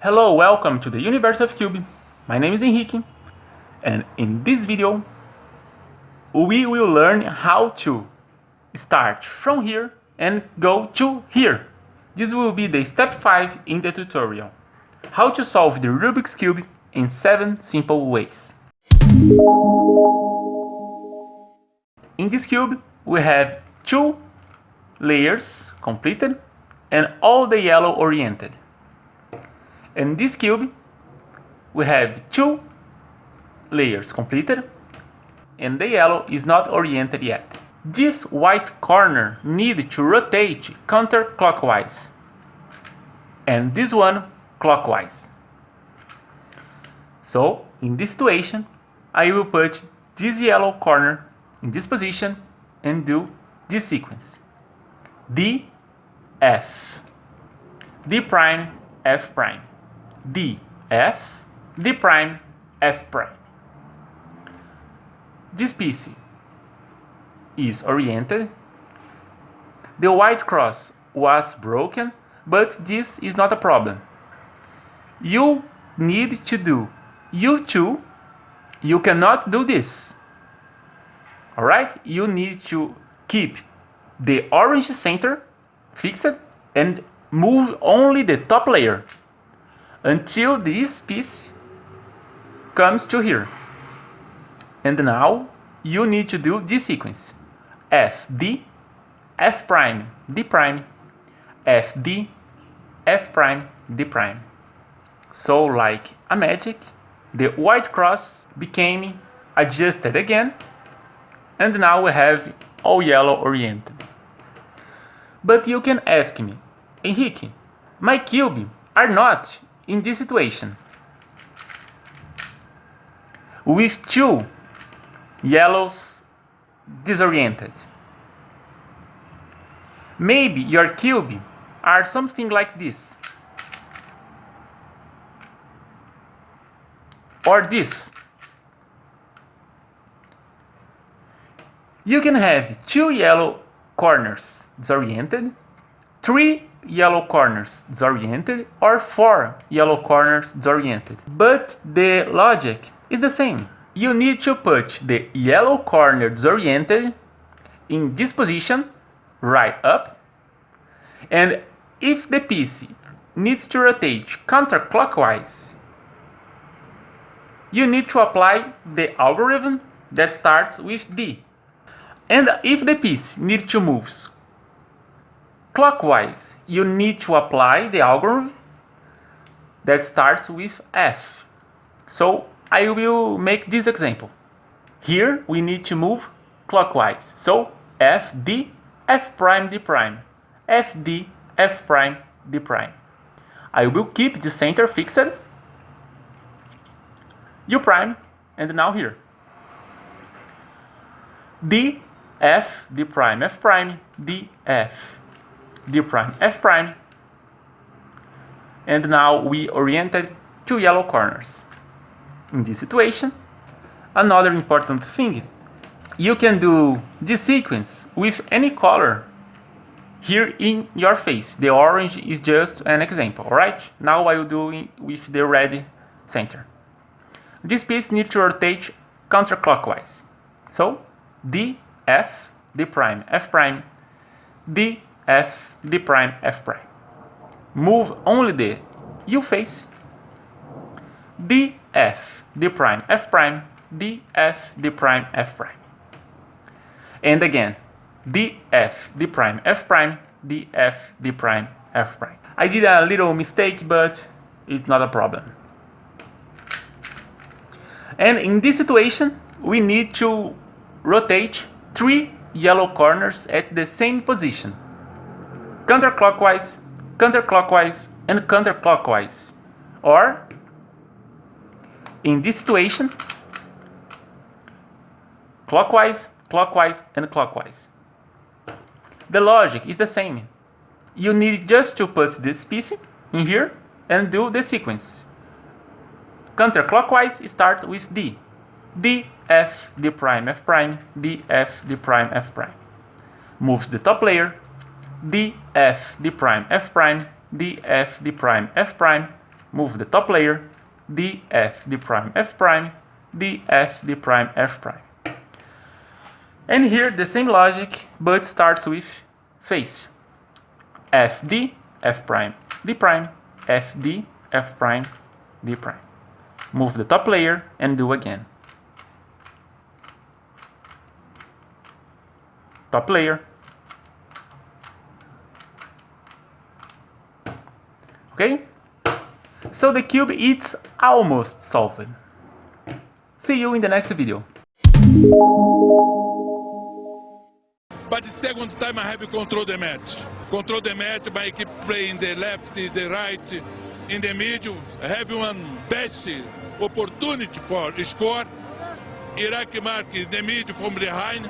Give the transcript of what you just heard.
Hello, welcome to the Universe of Cube. My name is Henrique, and in this video, we will learn how to start from here and go to here. This will be the step 5 in the tutorial. How to solve the Rubik's Cube in 7 simple ways. In this cube, we have 2 layers completed and all the yellow oriented. In this cube, we have 2 layers completed and the yellow is not oriented yet. This white corner needs to rotate counterclockwise and this one clockwise. So, in this situation, I will put this yellow corner in this position and do this sequence. D, F, D prime, F prime, D, F, D prime, F prime. This piece is oriented. The white cross was broken, but this is not a problem. You need to do U2. You cannot do this. Alright? You need to keep the orange center fixed and move only the top layer until this piece comes to here. And now you need to do this sequence. F, D, F prime, D prime, F, D, F prime, D prime. So like a magic, the white cross became adjusted again, and now we have all yellow oriented. But you can ask me, Henrique, my cube are not in this situation. With 2 yellows disoriented. Maybe your cube are something like this. Or this. You can have 2 yellow corners disoriented, 3 yellow corners disoriented, or 4 yellow corners disoriented. But the logic is the same. You need to put the yellow corner disoriented in this position, right up, and if the piece needs to rotate counterclockwise, you need to apply the algorithm that starts with D. And if the piece needs to move clockwise, you need to apply the algorithm that starts with F. So I will make this example. Here we need to move clockwise. So F, D, F prime, D prime, F, D, F prime, D prime. I will keep the center fixed, U prime, and now here. D, F, D prime, F prime, D, F, D prime, F prime. And now we oriented 2 yellow corners. In this situation, another important thing, you can do this sequence with any color here in your face. The orange is just an example, alright? Now I will do it with the red center. This piece needs to rotate counterclockwise. So, D, F, D prime, F prime, D, F, D prime, F prime. Move only the U face, D, F, D prime, F prime, D, F, D prime, F prime. And again, D, F, D prime, F prime, D, F, D prime, F prime. I did a little mistake, but it's not a problem. And in this situation, we need to rotate 3 yellow corners at the same position. Counterclockwise, counterclockwise, and counterclockwise. Or, in this situation, clockwise, clockwise, and clockwise. The logic is the same. You need just to put this piece in here and do the sequence. Counterclockwise start with D. D, F, D prime, F prime, D, F, D prime, F prime. Moves the top layer, D, F, D prime, F prime, D, F, D prime, F prime, Move the top layer, D, F, D prime, F prime, D, F, D prime, F prime. And here the same logic, but starts with face. F, D, F prime, D prime, F, D, F prime, D prime. Move the top layer and do again. Top layer. Okay? So the cube is almost solved. See you in the next video. But the second time I have control the match. Control the match by keep playing the left, the right, in the middle. Have one best opportunity for score. Iraq mark in the middle from behind.